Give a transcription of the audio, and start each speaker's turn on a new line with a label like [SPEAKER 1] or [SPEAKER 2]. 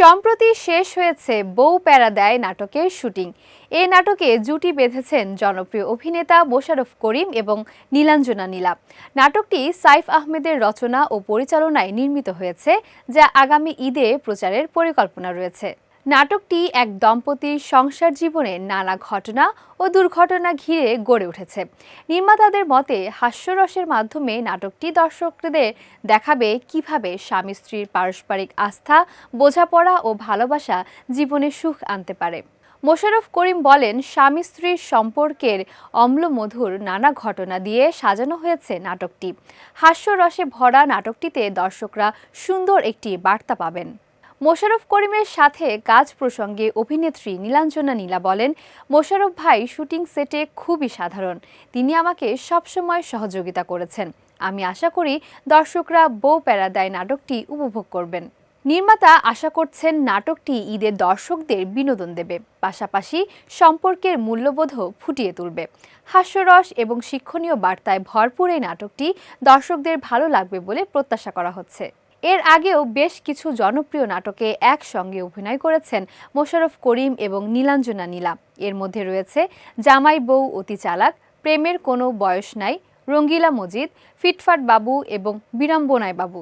[SPEAKER 1] সম্প্রতি শেষ হয়েছে বউ প্যারা দেয় নাটকের শুটিং। এই নাটকে জুটি বেঁধেছেন জনপ্রিয় অভিনেতা মোশাররফ করিম এবং নীলাঞ্জনা নীলা। নাটকটি সাইফ আহমেদের রচনা ও পরিচালনায় নির্মিত হয়েছে, যা আগামী ঈদে প্রচারের পরিকল্পনা রয়েছে। নাটকটি এক দম্পতির সংসার জীবনের নানা ঘটনা ও দুর্ঘটনা ঘিরে গড়ে উঠেছে। নির্মাতাদের মতে হাস্যরসের মাধ্যমে নাটকটি দর্শকদের দেখাবে কিভাবে স্বামী স্ত্রীর পারস্পরিক আস্থা, বোঝাপড়া ও ভালোবাসা জীবনে সুখ আনতে পারে। মোশাররফ করিম বলেন, স্বামী স্ত্রীর সম্পর্কের অম্লমধুর নানা ঘটনা দিয়ে সাজানো হয়েছে নাটকটি। হাস্যরসে ভরা নাটকটিতে দর্শকরা সুন্দর একটি বার্তা পাবেন। মোশাররফ করিমের সাথে কাজ প্রসঙ্গে অভিনেত্রী নীলাঞ্জনা নীলা বলেন, মোশাররফ ভাই শুটিং সেটে খুবই সাধারণ। তিনি আমাকে সবসময় সহযোগিতা করেছেন। আমি আশা করি দর্শকরা বউ প্যারা দেয় নাটকটি উপভোগ করবেন। নির্মাতা আশা করছেন নাটকটি ঈদের দর্শকদের বিনোদন দেবে, পাশাপাশি সম্পর্কের মূল্যবোধও ফুটিয়ে তুলবে। হাস্যরস এবং শিক্ষণীয় বার্তায় ভরপুর এই নাটকটি দর্শকদের ভালো লাগবে বলে প্রত্যাশা করা হচ্ছে। এর আগেও বেশ কিছু জনপ্রিয় নাটকে একসঙ্গে অভিনয় করেছেন মোশাররফ করিম এবং নীলাঞ্জনা নীলা। এর মধ্যে রয়েছে জামাই বউ অতি চালাক, প্রেমের কোনো বয়স নাই, রঙ্গিলা মজিদ, ফিটফাট বাবু এবং বিড়ম্বনায় বাবু।